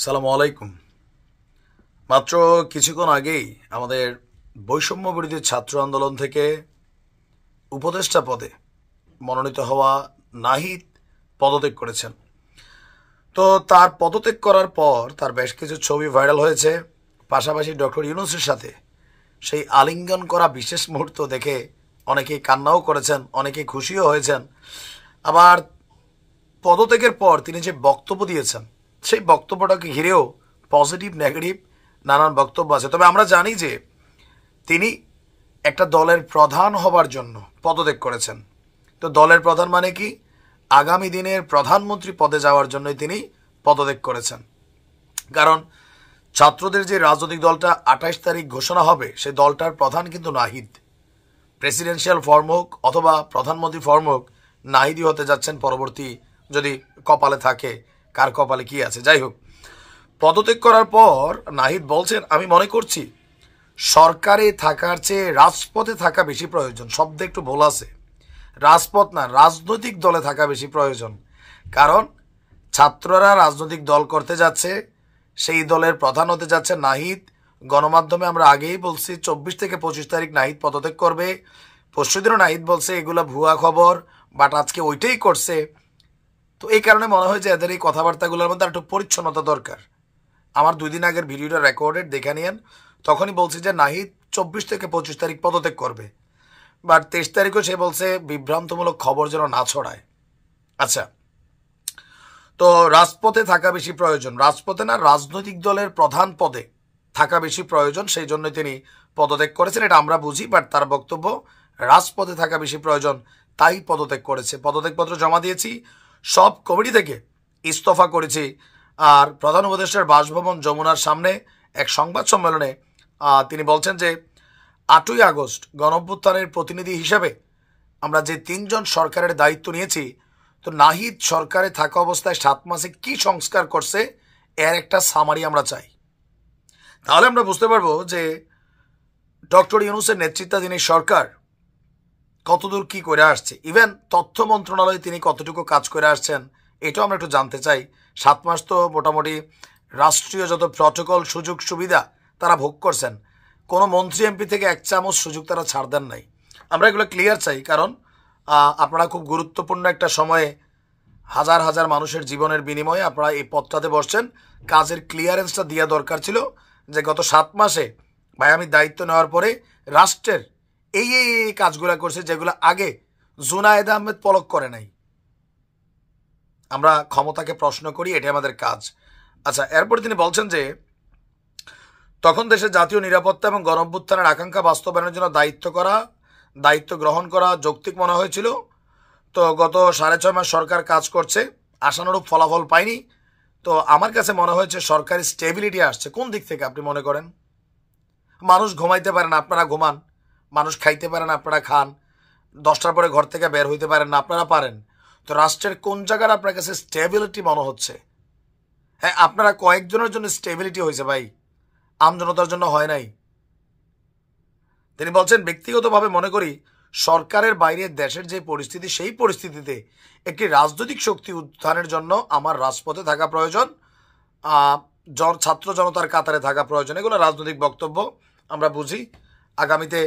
সালামু আলাইকুম। মাত্র কিছুক্ষণ আগেই আমাদের বৈষম্য বিরোধী ছাত্র আন্দোলন থেকে উপদেষ্টা পদে মনোনীত হওয়া নাহিদ পদত্যাগ করেছেন। তো তার পদত্যাগ করার পর তার বেশ কিছু ছবি ভাইরাল হয়েছে। পাশাপাশি ডক্টর ইউনূসের সাথে সেই আলিঙ্গন করা বিশেষ মুহূর্ত দেখে অনেকেই কান্নাও করেছেন, অনেকেই খুশিও হয়েছেন। আবার পদত্যাগের পর তিনি যে বক্তব্য দিয়েছেন সেই বক্তব্যটাকে ঘিরেও পজিটিভ নেগেটিভ নানান বক্তব্য আছে। তবে আমরা জানি যে তিনি একটা দলের প্রধান হবার জন্য পদত্যাগ করেছেন। তো দলের প্রধান মানে কি? আগামী দিনের প্রধানমন্ত্রী পদে যাওয়ার জন্যই তিনি পদত্যাগ করেছেন। কারণ ছাত্রদের যে রাজনৈতিক দলটা 28 তারিখ ঘোষণা হবে, সেই দলটার প্রধান কিন্তু নাহিদ। প্রেসিডেন্সিয়াল ফর্ম হোক অথবা প্রধানমন্ত্রী ফর্ম হোক, নাহিদই হতে যাচ্ছেন পরবর্তী, যদি কপালে থাকে, কার কপালে কি আছে। যাই হোক, পদত্যাগ করার পর নাহিদ বলছেন, আমি মনে করছি সরকারে থাকার চেয়ে রাজপথে থাকা বেশি প্রয়োজন। শব্দে একটু ভুল আছে, রাজপথ না, রাজনৈতিক দলে থাকা বেশি প্রয়োজন। কারণ ছাত্ররা রাজনৈতিক দল করতে যাচ্ছে, সেই দলের প্রধান হতে যাচ্ছে নাহিদ। গণমাধ্যমে আমরা আগেই বলছি 24 থেকে 25 তারিখ নাহিদ পদত্যাগ করবে। পরশুদিনও নাহিদ বলছে এগুলো ভুয়া খবর, বাট আজকে ওইটাই করছে। তো এই কারণে মনে হয় যে এদের এই কথাবার্তাগুলোর মধ্যে একটু পরিচ্ছন্নতা দরকার। আমার 2 দিন আগের ভিডিওটা রেকর্ডেড দেখে নিয়েন, তখনই বলছি যে নাহিদ 24 থেকে 25 তারিখ পদত্যাগ করবে। বাট 23 তারিখও সে বলছে বিভ্রান্তমূলক খবর যেন না ছড়ায়। আচ্ছা, তো রাজপথে থাকা বেশি প্রয়োজন, রাজপথে না, রাজনৈতিক দলের প্রধান পদে থাকা বেশি প্রয়োজন, সেই জন্য তিনি পদত্যাগ করেছেন, এটা আমরা বুঝি। বাট তার বক্তব্য রাজপথে থাকা বেশি প্রয়োজন, তাই পদত্যাগ করেছে। পদত্যাগপত্র জমা দিয়েছি, সব কমিটি থেকে ইস্তফা করেছি। আর প্রধান উপদেষ্টার বাসভবন যমুনার সামনে এক সংবাদ সম্মেলনে তিনি বলছেন যে 8ই আগস্ট গণঅভ্যুত্থানের প্রতিনিধি হিসেবে আমরা যে 3 জন সরকারের দায়িত্ব নিয়েছি, তো নাহিদ সরকারে থাকা অবস্থায় 7 মাসে কি সংস্কার করছে এর একটা সামারি আমরা চাই। তাহলে আমরা বুঝতে পারবো যে ডক্টর ইউনূসের নেতৃত্বাধীন এই সরকার কতদূর কি করে আসছে। ইভেন তথ্য মন্ত্রণালয়ে তিনি কতটুকু কাজ করে আসছেন এটাও আমরা একটু জানতে চাই। 7 মাস তো মোটামুটি রাষ্ট্রীয় যত প্রটোকল, সুযোগ সুবিধা তারা ভোগ করছেন। কোনো মন্ত্রী এমপি থেকে 1 চামচ সুযোগ তারা ছাড় দেন নাই। আমরা এগুলো ক্লিয়ার চাই, কারণ আপনারা খুব গুরুত্বপূর্ণ একটা সময়ে হাজার হাজার মানুষের জীবনের বিনিময়ে আপনারা এই পদটাতে বসছেন। কাজের ক্লিয়ারেন্সটা দেওয়া দরকার ছিল যে গত 7 মাসে ভাই আমি দায়িত্ব নেওয়ার পরে রাষ্ট্রের এই এই কাজগুলো করছে, যেগুলো আগে জুনায়েদ আহমেদ পলক করে নাই। আমরা ক্ষমতাকে প্রশ্ন করি, এটাই আমাদের কাজ। আচ্ছা, এরপরে তিনি বলছেন যে তখন দেশের জাতীয় নিরাপত্তা এবং গণঅভ্যুত্থানের আকাঙ্ক্ষা বাস্তবায়নের জন্য দায়িত্ব গ্রহণ করা যৌক্তিক মনে হয়েছিল। তো গত 6.5 মাস সরকার কাজ করছে, আশানুরূপ ফলাফল পায়নি। তো আমার কাছে মনে হয়েছে সরকারি স্টেবিলিটি আসছে। কোন দিক থেকে আপনি মনে করেন? মানুষ ঘুমাইতে পারে না, আপনারা ঘুমান। মানুষ খাইতে পারে না, আপনারা খান। 10টার পরে ঘর থেকে বের হইতে পারেন না, আপনারা পারেন। তো রাষ্ট্রের কোন জায়গার আপনার কাছে স্টেবিলিটি মনে হচ্ছে? হ্যাঁ, আপনারা কয়েকজনের জন্য স্টেবিলিটি হয়েছে ভাই, আমজনতার জন্য হয় নাই। তিনি বলছেন, ব্যক্তিগতভাবে মনে করি সরকারের বাইরে দেশের যে পরিস্থিতি, সেই পরিস্থিতিতে একটি রাজনৈতিক শক্তি উত্থানের জন্য আমার রাজপথে থাকা প্রয়োজন, ছাত্র জনতার কাতারে থাকা প্রয়োজন। এগুলো রাজনৈতিক বক্তব্য, আমরা বুঝি। আগামীতে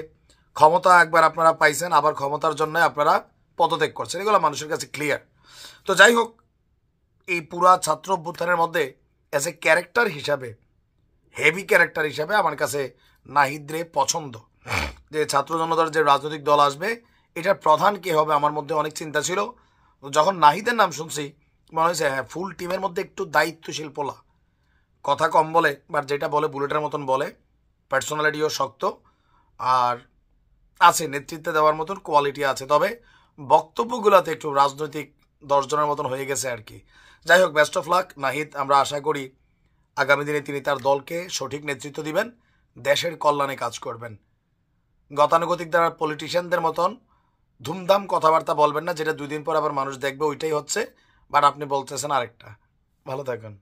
ক্ষমতা একবার আপনারা পাইছেন, আবার ক্ষমতার জন্য আপনারা পদত্যাগ করছেন, এগুলো মানুষের কাছে ক্লিয়ার। তো যাই হোক, এই পুরা ছাত্র অভ্যুত্থানের মধ্যে অ্যাজ এ ক্যারেক্টার হিসাবে, হেভি ক্যারেক্টার হিসাবে আমার কাছে নাহিদ রে পছন্দ। যে ছাত্র জনতার যে রাজনৈতিক দল আসবে, এটার প্রধান কে হবে আমার মধ্যে অনেক চিন্তা ছিল। যখন নাহিদের নাম শুনছি মনে হয়েছে হ্যাঁ, ফুল টিমের মধ্যে একটু দায়িত্বশীল পোলা, কথা কম বলে, বাট যেটা বলে বুলেটের মতন বলে, পার্সোনালিটিও শক্ত, আর আছে নেতৃত্বে দেওয়ার মতন কোয়ালিটি আছে। তবে বক্তব্যগুলোতে একটু রাজনৈতিক 10 জনের মতন হয়ে গেছে আর কি। যাই হোক, বেস্ট অফ লাক নাহিদ। আমরা আশা করি আগামী দিনে তিনি তার দলকে সঠিক নেতৃত্ব দিবেন, দেশের কল্যাণে কাজ করবেন। গতানুগতিক দ্বারা পলিটিশিয়ানদের মতন ধুমধাম কথাবার্তা বলবেন না, যেটা 2 দিন পর আবার মানুষ দেখবে ওইটাই হচ্ছে। বাট আপনি বলতেছেন আরেকটা। ভালো থাকুন।